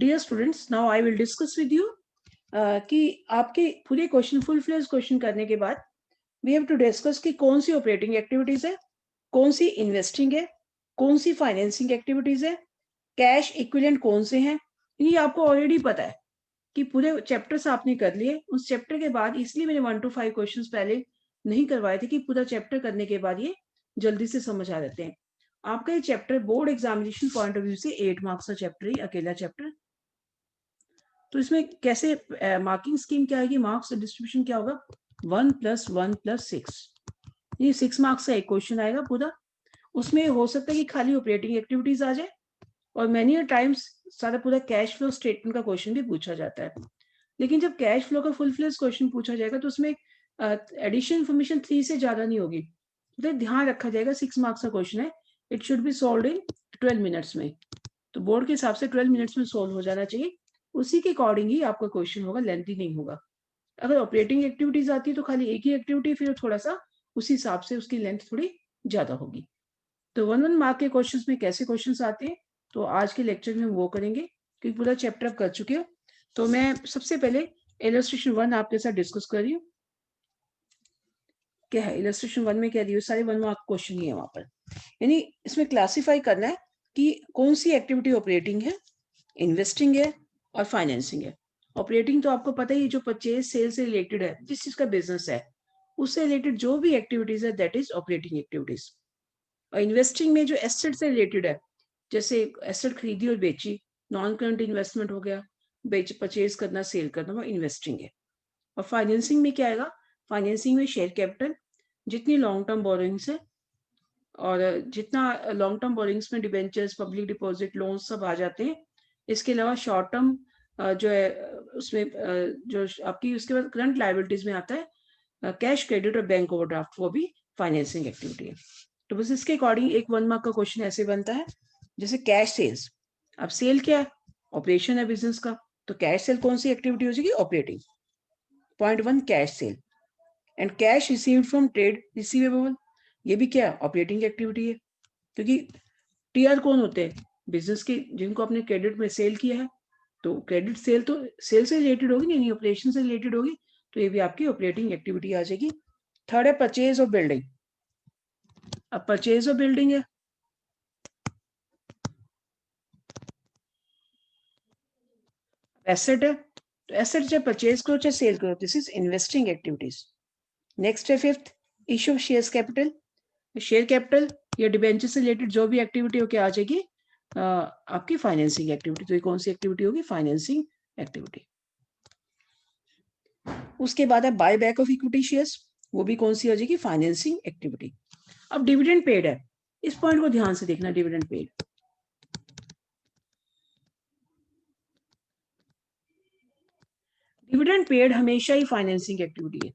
Dear students, now I will discuss with you कि आपके पूरे क्वेश्चन फुल फ्लेज क्वेश्चन करने के बाद वी हैव टू डिस्कस कि कौन सी ऑपरेटिंग एक्टिविटीज है, कौन सी इन्वेस्टिंग है, कौन सी फाइनेंसिंग एक्टिविटीज है, कैश इक्विवेलेंट कौन से हैं। ये आपको ऑलरेडी पता है कि पूरे चैप्टर्स आपने कर लिए। उस चैप्टर के बाद इसलिए मैंने 1 to 5 क्वेश्चंस पहले नहीं करवाए थे कि पूरा चैप्टर करने के बाद ये जल्दी से समझ आ जाते हैं। आपका ये chapter board examination point of view से 8 मार्क्स का चैप्टर है, अकेला चैप्टर। तो इसमें कैसे मार्किंग स्कीम क्या आएगी, मार्क्स डिस्ट्रीब्यूशन क्या होगा, 1 + 1 + 6। ये 6 मार्क्स का एक क्वेश्चन आएगा पूरा। उसमें हो सकता है कि खाली ऑपरेटिंग एक्टिविटीज आ जाए और मैनी टाइम्स सारा पूरा कैश फ्लो स्टेटमेंट का क्वेश्चन भी पूछा जाता है। लेकिन जब कैश फ्लो का फुल फ्लेज क्वेश्चन पूछा जाएगा तो उसमें एडिशन इन्फॉर्मेशन 3 से ज्यादा नहीं होगी। तो ध्यान रखा जाएगा 6 मार्क्स का क्वेश्चन है, it should be solve in 12 minutes में। तो बोर्ड के हिसाब से 12 मिनट्स में सॉल्व हो जाना चाहिए। उसी के अकॉर्डिंग ही आपका क्वेश्चन होगा, लेंथी नहीं होगा। अगर ऑपरेटिंग एक्टिविटीज आती है तो खाली एक ही एक्टिविटी, फिर थोड़ा सा उसी हिसाब से उसकी लेंथ थोड़ी ज्यादा होगी। तो 1 मार्क के क्वेश्चंस में कैसे क्वेश्चंस आते हैं, तो आज के लेक्चर में हम वो करेंगे क्योंकि पूरा चैप्टर आप कर चुके हो। तो मैं सबसे पहले इलस्ट्रेशन 1 आपके साथ डिस्कस कर रही हूँ। क्या है इलस्ट्रेशन 1 में, क्या दी सारे 1 मार्क क्वेश्चन ही है वहां पर। यानी इसमें क्लासिफाई करना है कि कौन सी एक्टिविटी ऑपरेटिंग है, इन्वेस्टिंग है और फाइनेंसिंग है। ऑपरेटिंग तो आपको पता ही, जो परचेज सेल से रिलेटेड है, जिस चीज का बिजनेस है उससे रिलेटेड जो भी एक्टिविटीज है दैट इज ऑपरेटिंग एक्टिविटीज। और इन्वेस्टिंग में जो एसेट से रिलेटेड है, जैसे एसेट खरीदी और बेची, नॉन करंट इन्वेस्टमेंट हो गया, बेच परचेज करना, सेल करना, वो इन्वेस्टिंग है। और फाइनेंसिंग में क्या आएगा, फाइनेंसिंग में शेयर कैपिटल, जितनी लॉन्ग टर्म बोरोइंग्स है और जितना लॉन्ग टर्म बोरिंग्स में डिबेंचर्स, पब्लिक डिपॉजिट, लोन सब आ जाते हैं। इसके अलावा शॉर्ट टर्म जो है उसमें जो आपकी, उसके बाद करंट लाइबिलिटीज में आता है कैश क्रेडिट और बैंक ओवरड्राफ्ट, वो भी फाइनेंसिंग एक्टिविटी है। तो बस इसके अकॉर्डिंग एक 1 मार्क का क्वेश्चन ऐसे बनता है, जैसे कैश सेल्स। अब सेल क्या है, ऑपरेशन है बिजनेस का, तो कैश सेल कौन सी एक्टिविटी हो जाएगी, operating. Point 1 cash cell. And cash received from trade receivable, ये भी क्या है, ऑपरेटिंग एक्टिविटी है। क्योंकि टीआर कौन होते हैं, बिजनेस के, जिनको आपने क्रेडिट में सेल किया है। तो क्रेडिट सेल तो सेल से रिलेटेड होगी, नहीं ऑपरेशन से रिलेटेड होगी, तो ये भी आपकी ऑपरेटिंग एक्टिविटी आ जाएगी। थर्ड है परचेज ऑफ बिल्डिंग। अब परचेज ऑफ बिल्डिंग है, एसेट है, तो एसेट चाहे परचेज करो चाहे सेल करो, this is investing activities. Next है fifth, issue of share capital. Share capital या डिबेंचर से रिलेटेड जो भी एक्टिविटी हो क्या आ जाएगी, आपकी फाइनेंसिंग एक्टिविटी। तो ये कौन सी एक्टिविटी होगी, फाइनेंसिंग एक्टिविटी। उसके बाद है buy back of equity shares, वो भी कौन सी आ जाएगी, फाइनेंसिंग एक्टिविटी। अब डिविडेंड पेड है, इस पॉइंट को ध्यान से देखना, डिविडेंड पेड। डिविडेंड पेड हमेशा ही फाइनेंसिंग एक्टिविटी है।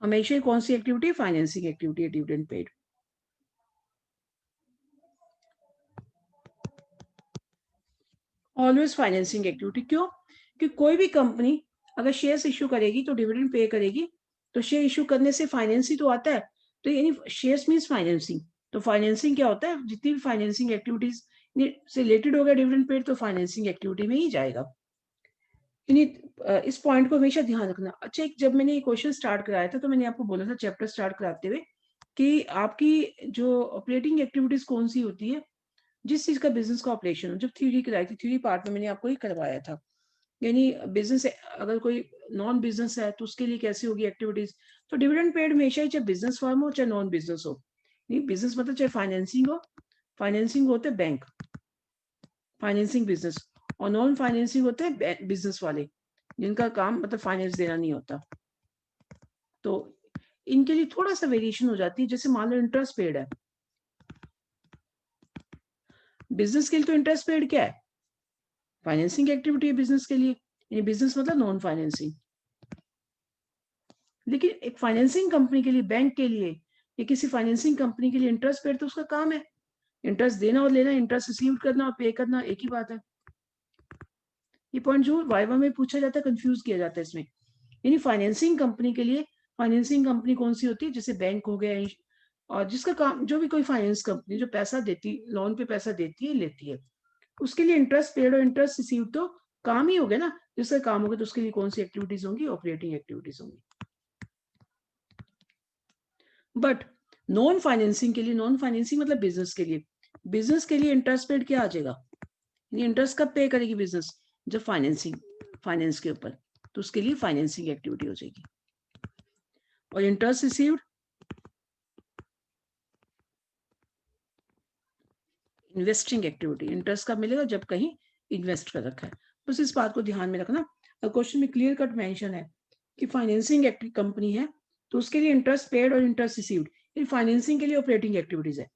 हमेशा ही कौन सी एक्टिविटी है, फाइनेंसिंग एक्टिविटी है dividend paid. Always financing activity. क्यों, कि कोई भी कंपनी अगर शेयर्स इश्यू करेगी तो डिविडेंड पे करेगी, तो शेयर इश्यू करने से फाइनेंस ही तो आता है। तो यानी शेयर्स मीन्स फाइनेंसिंग। तो फाइनेंसिंग क्या होता है, जितनी भी फाइनेंसिंग एक्टिविटीज से रिलेटेड हो गया डिविडेंड पेड, तो फाइनेंसिंग एक्टिविटी में ही जाएगा। इस पॉइंट को हमेशा ध्यान रखना। अच्छा, जब मैंने ये क्वेश्चन स्टार्ट कराया था तो मैंने आपको बोला था चैप्टर स्टार्ट कराते हुए कि आपकी जो ऑपरेटिंग एक्टिविटीज कौन सी होती है, जिस चीज का बिजनेस का ऑपरेशन हो। जब थ्योरी कराई थी, थ्योरी पार्ट में मैंने आपको ही करवाया था। यानी बिजनेस, अगर कोई नॉन बिजनेस है तो उसके लिए कैसी होगी एक्टिविटीज। तो डिविडेंड पेड हमेशा ही, चाहे बिजनेस फर्म हो चाहे नॉन बिजनेस हो, नहीं बिजनेस मतलब चाहे फाइनेंसिंग हो, फाइनेंसिंग होते हैं बैंक, फाइनेंसिंग बिजनेस, और नॉन फाइनेंसिंग होते हैं बिजनेस वाले, जिनका काम मतलब फाइनेंस देना नहीं होता। तो इनके लिए थोड़ा सा वेरिएशन हो जाती है। जैसे मान लो इंटरेस्ट पेड है, बिजनेस के लिए तो इंटरेस्ट पेड क्या है, फाइनेंसिंग एक्टिविटी है बिजनेस के लिए, यानी बिजनेस मतलब नॉन फाइनेंसिंग। लेकिन एक फाइनेंसिंग कंपनी के लिए, बैंक के लिए या किसी फाइनेंसिंग कंपनी के लिए इंटरेस्ट पेड तो उसका काम है, इंटरेस्ट देना और लेना, इंटरेस्ट रिसीव करना और पे करना एक ही बात है। ये पॉइंट जो वाइवा में पूछा जाता है, कंफ्यूज किया जाता है इसमें। यानी फाइनेंसिंग कंपनी के लिए, फाइनेंसिंग कंपनी कौन सी होती है, जैसे बैंक हो गया, और जिसका काम, जो भी कोई फाइनेंस कंपनी जो पैसा देती, लोन पे पैसा देती है, लेती है, उसके लिए इंटरेस्ट पेड और इंटरेस्ट रिसीव तो काम ही हो गया ना। जिसका काम होगा तो उसके लिए कौन सी एक्टिविटीज होंगी? ऑपरेटिंग एक्टिविटीज होंगी। बट नॉन फाइनेंसिंग के लिए, नॉन फाइनेंसिंग मतलब बिजनेस के लिए, बिजनेस के लिए इंटरेस्ट पेड क्या आ जाएगा? इंटरेस्ट कब पे करेगी बिजनेस? जब फाइनेंसिंग, फाइनेंस के ऊपर, तो उसके लिए फाइनेंसिंग एक्टिविटी हो जाएगी। और interest received, investing activity. Interest कब मिलेगा? जब कहीं इन्वेस्ट कर रखा है। बस इस बात को ध्यान में रखना। क्वेश्चन में क्लियर कट मेंशन है कि फाइनेंसिंग कंपनी है तो उसके लिए इंटरेस्ट पेड और इंटरेस्ट रिसीव्ड, ये फाइनेंसिंग के लिए ऑपरेटिंग एक्टिविटीज है।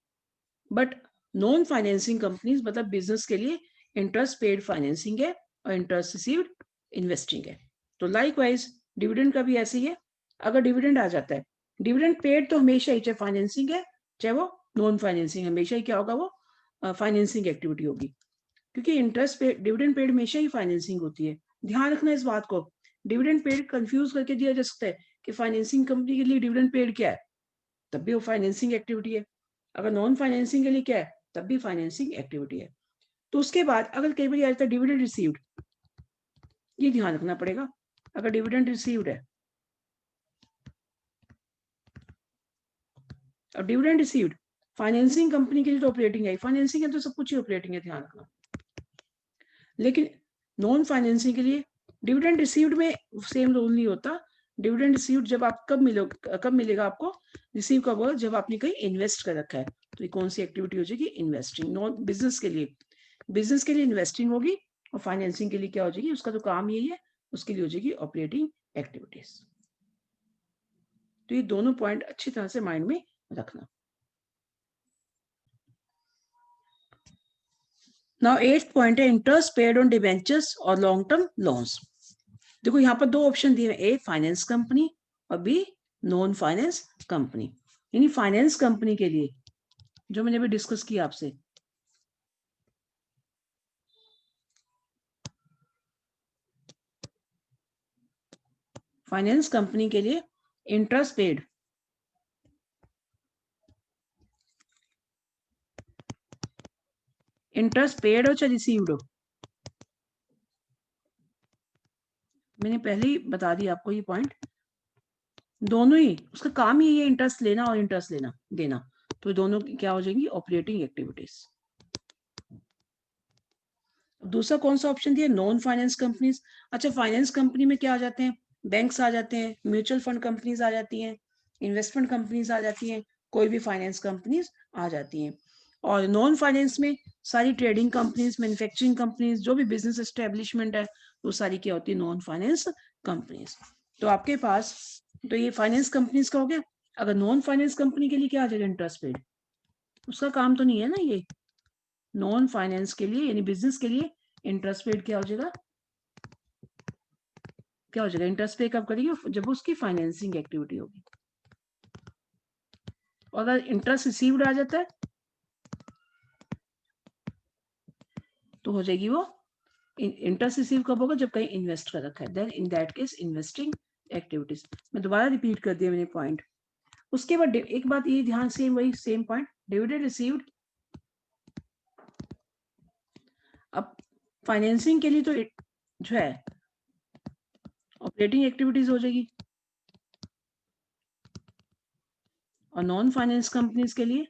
बट नॉन फाइनेंसिंग कंपनीज मतलब बिजनेस के लिए इंटरेस्ट पेड फाइनेंसिंग है और इंटरेस्ट रिसीव्ड इन्वेस्टिंग है। तो लाइकवाइज डिविडेंड का भी ऐसे ही है। अगर डिविडेंड आ जाता है, डिविडेंड पेड तो हमेशा ही, चाहे फाइनेंसिंग है चाहे वो नॉन फाइनेंसिंग, हमेशा ही क्या होगा? वो फाइनेंसिंग एक्टिविटी होगी, क्योंकि इंटरेस्ट पेड, डिविडेंड पेड हमेशा ही फाइनेंसिंग होती है। ध्यान रखना इस बात को। डिविडेंड पेड कंफ्यूज करके दिया जा सकता है कि फाइनेंसिंग कंपनी के लिए डिविडेंड पेड क्या है, तब भी वो फाइनेंसिंग एक्टिविटी है। अगर नॉन फाइनेंसिंग के लिए क्या है, तब भी फाइनेंसिंग एक्टिविटी है। तो उसके बाद अगर कई बार आ जाता है डिविडेंड रिसीव्ड, ये ध्यान रखना पड़ेगा। अगर डिविडेंड रिसीव्ड है और डिविडेंड रिसीव्ड, फाइनेंसिंग कंपनी के लिए तो ऑपरेटिंग है, फाइनेंसिंग है तो सब कुछ ही ऑपरेटिंग है, ध्यान रखना। लेकिन नॉन फाइनेंसिंग के लिए डिविडेंड रिसीव्ड में सेम रूल नहीं होता। डिविडेंड रिसीव्ड जब आप कब मिलेगा आपको? रिसीव कब होगा? जब आपने कहीं इन्वेस्ट कर रखा है। तो ये कौन सी एक्टिविटी हो जाएगी? इन्वेस्टिंग। नॉन बिजनेस के लिए, बिजनेस के लिए इन्वेस्टिंग होगी, और फाइनेंसिंग के लिए क्या हो जाएगी? उसका तो काम यही है, उसके लिए हो जाएगी ऑपरेटिंग एक्टिविटीज। तो ये दोनों पॉइंट अच्छी तरह से माइंड में रखना। नाउ 8th पॉइंट है इंटरेस्ट पेड ऑन डिबेंचर्स और लॉन्ग टर्म लोन्स। देखो यहाँ पर दो ऑप्शन दिए हैं, ए फाइनेंस कंपनी और बी नॉन फाइनेंस कंपनी। यानी फाइनेंस कंपनी के लिए जो मैंने अभी डिस्कस किया आपसे, फाइनेंस कंपनी के लिए इंटरेस्ट पेड, इंटरेस्ट पेड हो चाहे रिसीव्ड हो, मैंने पहले ही बता दिया आपको ये पॉइंट, दोनों ही उसका काम ही है इंटरेस्ट लेना और इंटरेस्ट लेना देना। तो दोनों क्या हो जाएंगी? Operating activities. दूसरा कौन सा ऑप्शन दिया? Non finance companies. अच्छा, फाइनेंस कंपनी में क्या आ जाते हैं? बैंक्स आ जाते हैं, म्यूचुअल फंड कंपनीज आ जाती हैं, इन्वेस्टमेंट कंपनीज आ जाती हैं, कोई भी फाइनेंस कंपनीज आ जाती हैं। और नॉन फाइनेंस में सारी ट्रेडिंग कंपनीज, मैन्युफैक्चरिंग कंपनीज, जो भी बिजनेस एस्टेब्लिशमेंट है, वो सारी क्या होती है? Non finance companies. तो आपके पास, तो ये फाइनेंस कंपनीज का हो गया। अगर नॉन फाइनेंस कंपनी के लिए क्या आ जाएगा? इंटरेस्ट पेड, उसका काम तो नहीं है ना ये। नॉन फाइनेंस के लिए यानी बिजनेस के लिए इंटरेस्ट पेड क्या हो जाएगा? क्या हो जाएगा? इंटरेस्ट पे कब करेगी? जब उसकी फाइनेंसिंग एक्टिविटी होगी। और अगर इंटरेस्ट रिसीव्ड आ जाता है तो हो जाएगी वो, इंटरेस्ट रिसीव कब होगा? जब कहीं इन्वेस्ट कर रखा है, then in that case investing activities. मैं दोबारा रिपीट कर दिया मैंने पॉइंट। उसके बाद एक बात ये ध्यान से, वही सेम पॉइंट, डिविडेंड रिसीव्ड। अब फाइनेंसिंग के लिए तो जो है ऑपरेटिंग एक्टिविटीज हो जाएगी, और नॉन फाइनेंस कंपनीज के लिए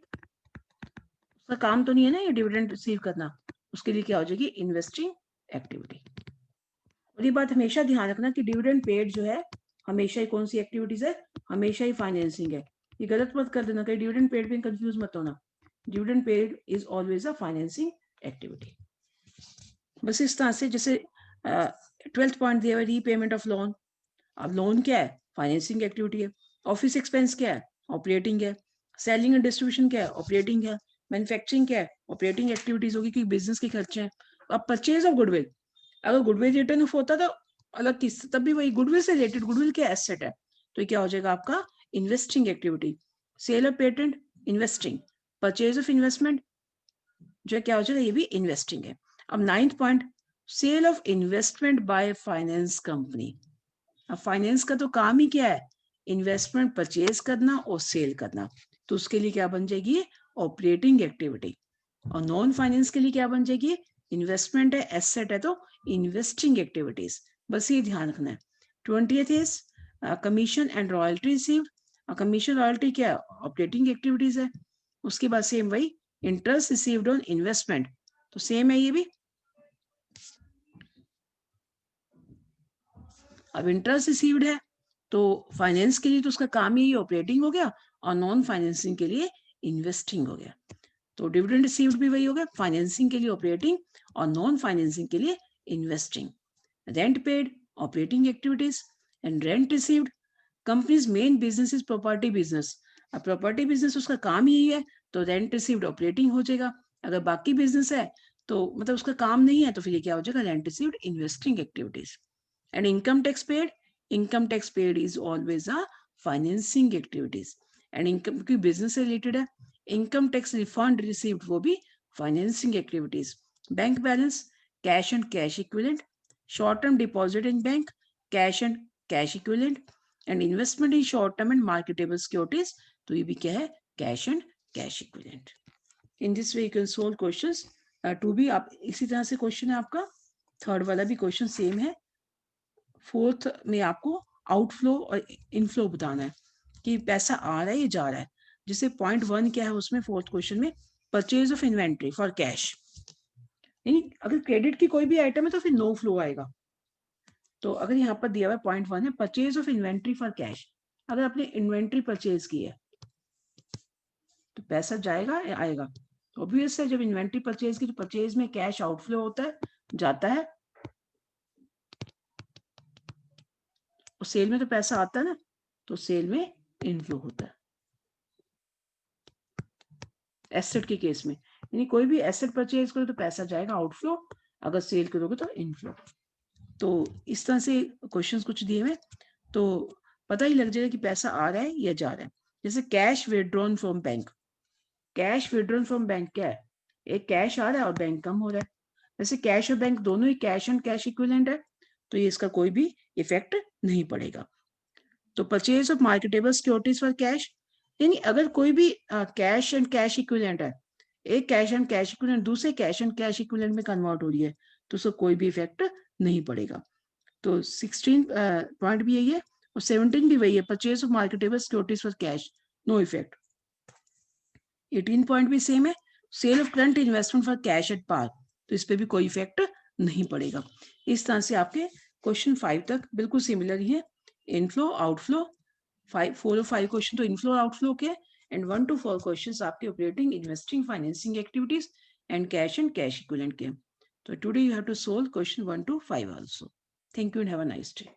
उसका काम तो नहीं है ना ये डिविडेंड रिसीव करना, उसके लिए क्या हो जाएगी? Investing activity. और ये बात हमेशा ध्यान रखना कि डिविडेंड पेड जो है हमेशा ही कौन सी एक्टिविटीज है? हमेशा ही फाइनेंसिंग है। ये गलत मत कर देना, कहीं डिविडेंड पेड में कंफ्यूज मत होना। Dividend paid is always a financing activity. बस इस तरह से, जैसे 12th पॉइंट दिया हुआ रीपेमेंट ऑफ लोन। अब लोन क्या है? फाइनेंसिंग एक्टिविटी है। ऑफिस एक्सपेंस क्या है? ऑपरेटिंग है। सेलिंग एंड डिस्ट्रीब्यूशन क्या है? ऑपरेटिंग है। मैन्युफैक्चरिंग क्या है? ऑपरेटिंग एक्टिविटीज होगी, क्योंकि बिजनेस के खर्चे हैं। अब परचेज ऑफ गुडविल, अगर गुडविल रिटर्न ऑफ होता तो अलग चीज, तब भी वही गुडविल से रिलेटेड, गुडविल क्या एसेट है, तो ये क्या हो जाएगा आपका? Investing activity. Sale of patent, investing. Purchase of investment जो क्या हो जाएगा? ये भी इन्वेस्टिंग है। अब 9th point, sale of investment by finance company. अब फाइनेंस का तो काम ही क्या है? इन्वेस्टमेंट परचेज करना और सेल करना। तो उसके लिए क्या बन जाएगी, ऑपरेटिंग एक्टिविटी। और नॉन फाइनेंस के लिए क्या बन जाएगी, इन्वेस्टमेंट है, एसेट है, तो इन्वेस्टिंग एक्टिविटीज। बस ये ध्यान रखना है। 20th is commission and royalty received. Commission royalty क्या, ऑपरेटिंग एक्टिविटीज है। उसके बाद सेम वही इंटरेस्ट रिसीव्ड ऑन इन्वेस्टमेंट, तो सेम है ये भी। अब इंटरेस्ट रिसीव्ड है तो फाइनेंस के लिए तो उसका काम ही ऑपरेटिंग हो गया, और नॉन फाइनेंसिंग के लिए इन्वेस्टिंग हो गया। तो डिविडेंड रिसीव्ड भी वही हो गया, फाइनेंसिंग के लिए ऑपरेटिंग और नॉन फाइनेंसिंग के लिए investing. Rent paid, operating activities. And rent received, companies main business is property business. अब प्रॉपर्टी बिजनेस उसका काम ही है, तो रेंट रिसीव्ड ऑपरेटिंग हो जाएगा। अगर बाकी बिजनेस है तो मतलब उसका काम नहीं है, तो फिर ये क्या हो जाएगा, rent received investing activities. And income tax paid is always a financing activities. And income की बिजनेस से रिलेटेड है, इनकम टैक्स रिफंड रिसीव्ड वो भी financing activities. Bank balance, cash and cash equivalent. Short term deposit in bank, cash and cash equivalent. And investment in short term and marketable securities, तो ये भी क्या है, cash and cash equivalent. In this way you can solve questions. To be आप इसी तरह से question है आपका, थर्ड वाला भी क्वेश्चन सेम है। फोर्थ में आपको आउटफ्लो और इनफ्लो बताना है कि पैसा आ रहा है या जा रहा है। जैसे पॉइंट 1 क्या है उसमें, फोर्थ क्वेश्चन में, purchase of inventory for cash. यानी अगर क्रेडिट की कोई भी आइटम है तो फिर नो फ्लो आएगा। तो अगर यहाँ पर दिया हुआ है पॉइंट 1 है, purchase of inventory for cash, अगर आपने इन्वेंट्री परचेज की है तो पैसा जाएगा या आएगा। ऑब्वियस है, जब इन्वेंट्री परचेज की तो परचेज में कैश आउटफ्लो होता है, जाता है, और सेल में तो पैसा आता है ना, तो सेल में इनफ्लो होता है एसेट के केस में। यानी कोई भी एसेट परचेज करो तो पैसा जाएगा आउटफ्लो, अगर सेल करोगे तो इनफ्लो। तो इस तरह से क्वेश्चंस कुछ दिए हुए, तो पता ही लग जाएगा कि पैसा आ रहा है या जा रहा है। जैसे cash withdrawn from bank, cash withdrawn from bank क्या है, एक कैश आ रहा है और बैंक कम हो रहा है। वैसे कैश और बैंक दोनों ही कैश एंड कैश इक्विवेलेंट है, तो ये इसका कोई भी इफेक्ट नहीं पड़ेगा। तो purchase of marketable securities for cash, यानी अगर कोई भी कैश एंड कैश इक्विवेलेंट है, एक कैश एंड कैश इक्विवेलेंट दूसरे कैश एंड कैश इक्विवेलेंट में कन्वर्ट हो रही है, तो उसका कोई भी इफेक्ट नहीं पड़ेगा। तो 16 पॉइंट भी यही है, और 17 भी वही है, purchase of marketable securities for cash, no effect. 18 point भी सेम है, sale of current investment for cash at par, तो इस पे भी कोई इफेक्ट नहीं पड़ेगा। इस तरह से आपके क्वेश्चन 5 तक बिल्कुल सिमिलर ही है, इनफ्लो आउटफ्लो। 4 और 5 क्वेश्चन तो इनफ्लो आउटफ्लो के, एंड 1 to 4 क्वेश्चन आपके operating, investing, financing activities and cash equivalent के। तो today you have to solve question 1 to 5 also. Thank you and have a nice day.